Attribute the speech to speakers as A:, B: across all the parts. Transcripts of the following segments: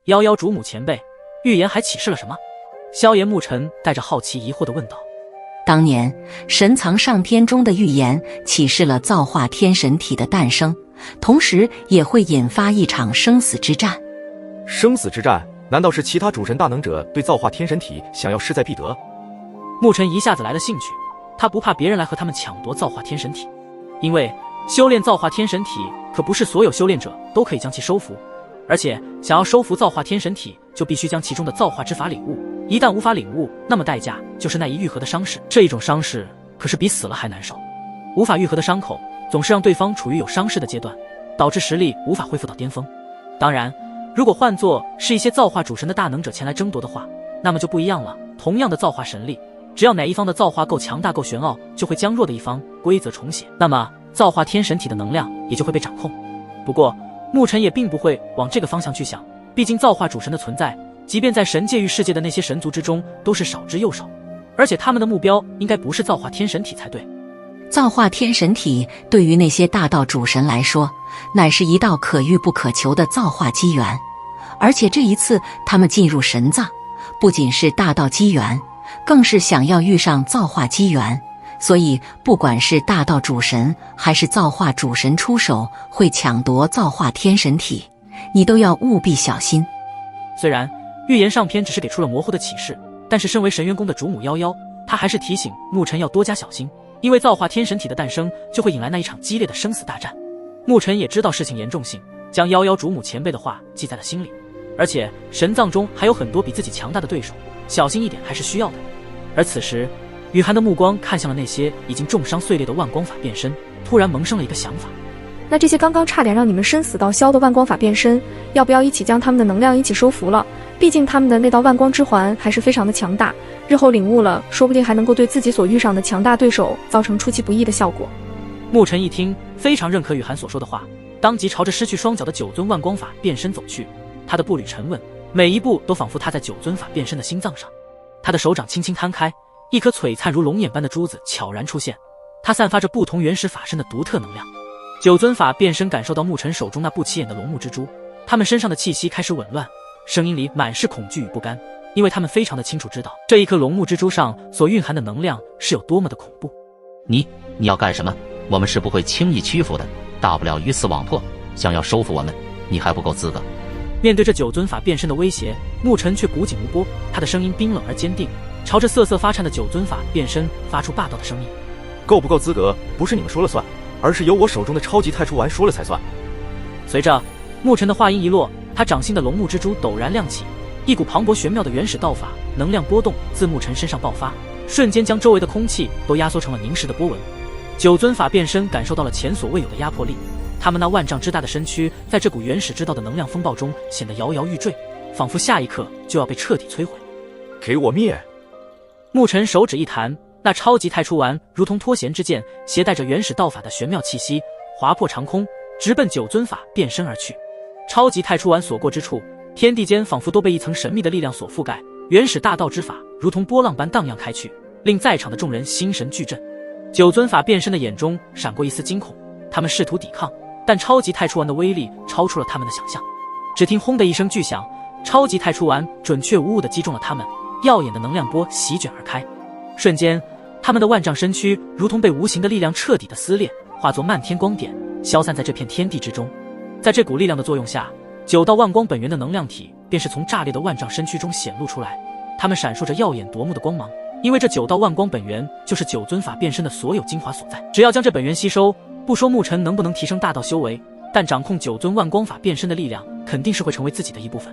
A: 夭夭主母前辈，预言还启示了什么？萧炎、沐尘带着好奇疑惑地问道。
B: 当年神藏上篇中的预言启示了造化天神体的诞生，同时也会引发一场生死之战。
C: 生死之战？难道是其他主神大能者对造化天神体想要势在必得？
A: 沐尘一下子来了兴趣，他不怕别人来和他们抢夺造化天神体，因为修炼造化天神体可不是所有修炼者都可以将其收服，而且想要收服造化天神体，就必须将其中的造化之法领悟，一旦无法领悟，那么代价就是那一愈合的伤势，这一种伤势可是比死了还难受。无法愈合的伤口总是让对方处于有伤势的阶段，导致实力无法恢复到巅峰。当然，如果换作是一些造化主神的大能者前来争夺的话，那么就不一样了。同样的造化神力，只要哪一方的造化够强大够玄奥，就会将弱的一方规则重写，那么造化天神体的能量也就会被掌控。不过沐尘也并不会往这个方向去想，毕竟造化主神的存在，即便在神界域世界的那些神族之中都是少之又少，而且他们的目标应该不是造化天神体才对。
B: 造化天神体对于那些大道主神来说，乃是一道可遇不可求的造化机缘，而且这一次他们进入神藏，不仅是大道机缘，更是想要遇上造化机缘，所以不管是大道主神还是造化主神出手会抢夺造化天神体，你都要务必小心。
A: 虽然预言上篇只是给出了模糊的启示，但是身为神渊宫的主母夭夭，她还是提醒沐尘要多加小心，因为造化天神体的诞生就会引来那一场激烈的生死大战。沐尘也知道事情严重性，将夭夭主母前辈的话记在了心里，而且神藏中还有很多比自己强大的对手，小心一点还是需要的。而此时雨涵的目光看向了那些已经重伤碎裂的万光法变身，突然萌生了一个想法。
D: 那这些刚刚差点让你们生死道消的万光法变身，要不要一起将他们的能量一起收服了？毕竟他们的那道万光之环还是非常的强大，日后领悟了，说不定还能够对自己所遇上的强大对手造成出其不意的效果。
A: 沐尘一听，非常认可雨涵所说的话，当即朝着失去双脚的九尊万光法变身走去。他的步履沉稳，每一步都仿佛踏在九尊法变身的心脏上。他的手掌轻轻摊开，一颗璀璨如龙眼般的珠子悄然出现，它散发着不同原始法身的独特能量。九尊法变身感受到沐尘手中那不起眼的龙目之珠，他们身上的气息开始紊乱，声音里满是恐惧与不甘，因为他们非常的清楚知道这一颗龙目之珠上所蕴含的能量是有多么的恐怖。
E: 你要干什么？我们是不会轻易屈服的，大不了鱼死网破，想要收服我们，你还不够资格。
A: 面对这九尊法变身的威胁，沐尘却古井无波，他的声音冰冷而坚定，朝着瑟瑟发颤的九尊法变身发出霸道的声音。
C: 够不够资格不是你们说了算，而是由我手中的超级太初丸说了才算。
A: 随着沐尘的话音一落，他掌心的龙目之珠陡然亮起，一股磅礴玄妙的原始道法能量波动自沐尘身上爆发，瞬间将周围的空气都压缩成了凝实的波纹。九尊法变身感受到了前所未有的压迫力，他们那万丈之大的身躯在这股原始之道的能量风暴中显得摇摇欲坠，仿佛下一刻就要被彻底摧毁。
C: 给我灭！
A: 沐尘手指一弹，那超级太初丸如同脱弦之箭，携带着原始道法的玄妙气息，划破长空，直奔九尊法变身而去。超级太初丸所过之处，天地间仿佛都被一层神秘的力量所覆盖，原始大道之法如同波浪般荡漾开去，令在场的众人心神俱震。九尊法变身的眼中闪过一丝惊恐，他们试图抵抗，但超级太初丸的威力超出了他们的想象。只听轰的一声巨响，超级太初丸准确无误地击中了他们，耀眼的能量波席卷而开，瞬间他们的万丈身躯如同被无形的力量彻底的撕裂，化作漫天光点，消散在这片天地之中。在这股力量的作用下，九道万光本源的能量体便是从炸裂的万丈身躯中显露出来，它们闪烁着耀眼夺目的光芒，因为这九道万光本源就是九尊法变身的所有精华所在。只要将这本源吸收，不说沐尘能不能提升大道修为，但掌控九尊万光法变身的力量肯定是会成为自己的一部分。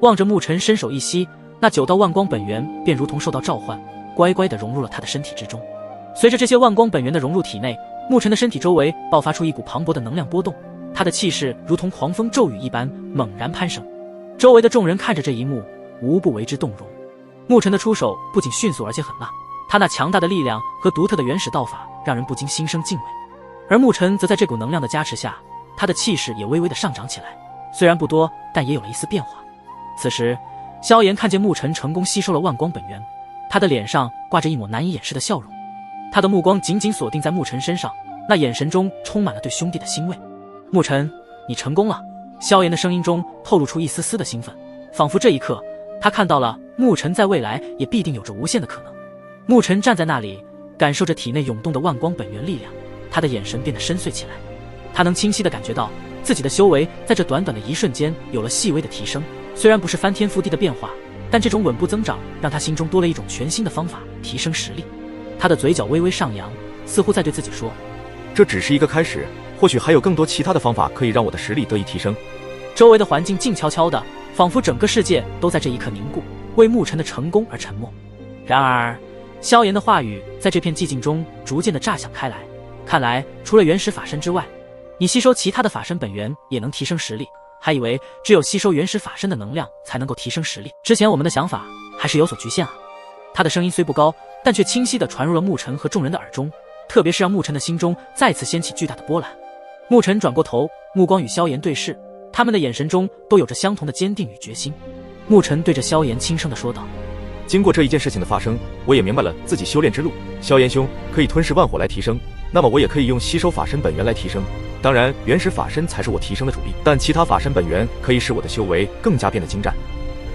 A: 望着沐尘伸手一吸，那九道万光本源便如同受到召唤，乖乖地融入了他的身体之中。随着这些万光本源的融入体内，沐尘的身体周围爆发出一股磅礴的能量波动，他的气势如同狂风骤雨一般猛然攀升。周围的众人看着这一幕，无不为之动容。沐尘的出手不仅迅速而且狠辣，他那强大的力量和独特的原始道法让人不禁心生敬畏。而沐尘则在这股能量的加持下，他的气势也微微的上涨起来，虽然不多，但也有了一丝变化。此时萧炎看见沐尘成功吸收了万光本源，他的脸上挂着一抹难以掩饰的笑容，他的目光紧紧锁定在沐尘身上，那眼神中充满了对兄弟的欣慰。沐尘，你成功了。萧炎的声音中透露出一丝丝的兴奋，仿佛这一刻，他看到了牧尘在未来也必定有着无限的可能。牧尘站在那里，感受着体内涌动的万光本源力量，他的眼神变得深邃起来。他能清晰地感觉到自己的修为在这短短的一瞬间有了细微的提升，虽然不是翻天覆地的变化，但这种稳步增长让他心中多了一种全新的方法提升实力。他的嘴角微微上扬，似乎在对自己说，
C: 这只是一个开始，或许还有更多其他的方法可以让我的实力得以提升。
A: 周围的环境静悄悄的，仿佛整个世界都在这一刻凝固，为牧尘的成功而沉默。然而萧炎的话语在这片寂静中逐渐的炸响开来，看来除了原始法身之外，你吸收其他的法身本源也能提升实力，还以为只有吸收原始法身的能量才能够提升实力，之前我们的想法还是有所局限啊。他的声音虽不高，但却清晰地传入了牧尘和众人的耳中，特别是让牧尘的心中再次掀起巨大的波澜。牧尘转过头，目光与萧炎对视，他们的眼神中都有着相同的坚定与决心。牧尘对着萧炎轻声地说道，
C: 经过这一件事情的发生，我也明白了自己修炼之路。萧炎兄可以吞噬万火来提升，那么我也可以用吸收法身本源来提升。当然，原始法身才是我提升的主力，但其他法身本源可以使我的修为更加变得精湛。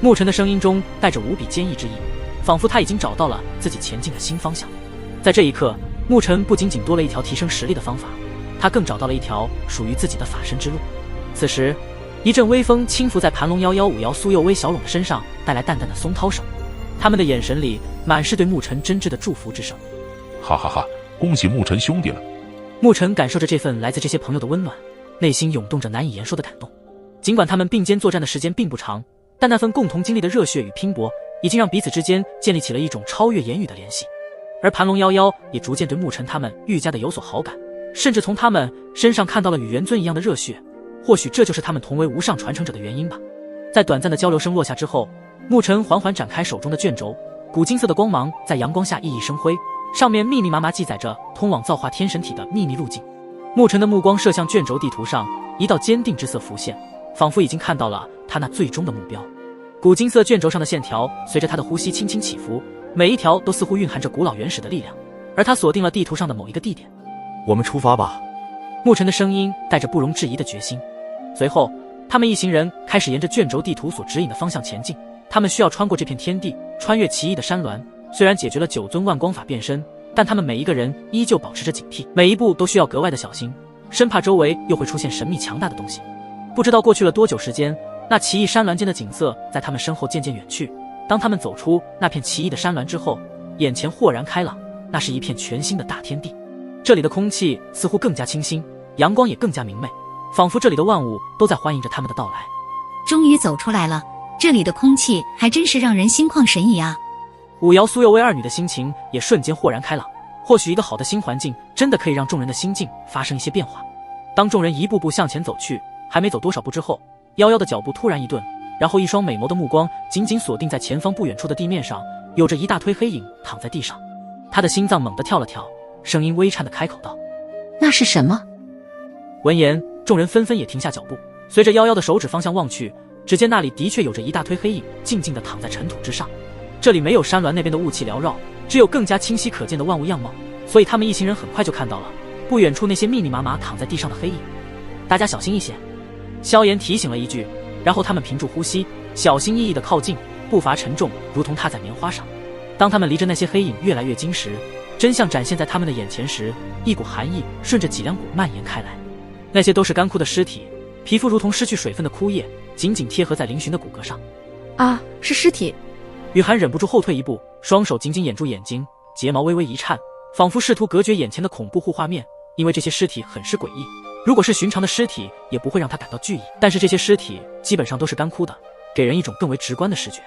A: 牧尘的声音中带着无比坚毅之意，仿佛他已经找到了自己前进的新方向。在这一刻，牧尘不仅仅多了一条提升实力的方法，他更找到了一条属于自己的法身之路。此时，一阵微风轻拂在盘龙115、姚苏、右微、小拢的身上，带来淡淡的松涛声。他们的眼神里满是对牧尘真挚的祝福之声。
F: 哈哈哈，恭喜牧尘兄弟了。
A: 牧尘感受着这份来自这些朋友的温暖，内心涌动着难以言说的感动。尽管他们并肩作战的时间并不长，但那份共同经历的热血与拼搏，已经让彼此之间建立起了一种超越言语的联系。而盘龙115也逐渐对牧尘他们愈加的有所好感，甚至从他们身上看到了与元尊一样的热血。或许这就是他们同为无上传承者的原因吧。在短暂的交流声落下之后，牧尘缓缓展开手中的卷轴，古金色的光芒在阳光下熠熠生辉，上面密密麻麻记载着通往造化天神体的秘密路径。牧尘的目光射向卷轴地图上，一道坚定之色浮现，仿佛已经看到了他那最终的目标。古金色卷轴上的线条随着他的呼吸轻轻起伏，每一条都似乎蕴含着古老原始的力量。而他锁定了地图上的某一个地点。
C: 我们出发吧。
A: 牧尘的声音带着不容置疑的决心。随后，他们一行人开始沿着卷轴地图所指引的方向前进。他们需要穿过这片天地，穿越奇异的山峦。虽然解决了9尊万光法变身，但他们每一个人依旧保持着警惕，每一步都需要格外的小心，生怕周围又会出现神秘强大的东西。不知道过去了多久时间，那奇异山峦间的景色在他们身后渐渐远去。当他们走出那片奇异的山峦之后，眼前豁然开朗，那是一片全新的大天地。这里的空气似乎更加清新，阳光也更加明媚，仿佛这里的万物都在欢迎着他们的到来。
G: 终于走出来了，这里的空气还真是让人心旷神怡啊。
A: 五瑶、苏右微二女的心情也瞬间豁然开朗。或许一个好的新环境真的可以让众人的心境发生一些变化。当众人一步步向前走去，还没走多少步之后，111的脚步突然一顿，然后一双美眸的目光紧紧锁定在前方不远处的地面上，有着一大堆黑影躺在地上。他的心脏猛地跳了跳，声音微颤地开口道：“
B: 那是什么？”
A: 闻言，众人纷纷也停下脚步，随着111的手指方向望去，只见那里的确有着一大堆黑影静静地躺在尘土之上。这里没有山峦那边的雾气缭绕，只有更加清晰可见的万物样貌，所以他们一行人很快就看到了不远处那些密密麻麻躺在地上的黑影。大家小心一些，萧炎提醒了一句，然后他们屏住呼吸，小心翼翼地靠近，步伐沉重，如同踏在棉花上。当他们离着那些黑影越来越近时，真相展现在他们的眼前时，一股寒意顺着脊梁骨蔓延开来。那些都是干枯的尸体，皮肤如同失去水分的枯叶，紧紧贴合在嶙峋的骨骼上。
D: 啊，是尸体！
A: 雨涵忍不住后退一步，双手紧紧掩住眼睛，睫毛微微一颤，仿佛试图隔绝眼前的恐怖画面。因为这些尸体很是诡异，如果是寻常的尸体也不会让他感到惧意，但是这些尸体基本上都是干枯的，给人一种更为直观的视觉。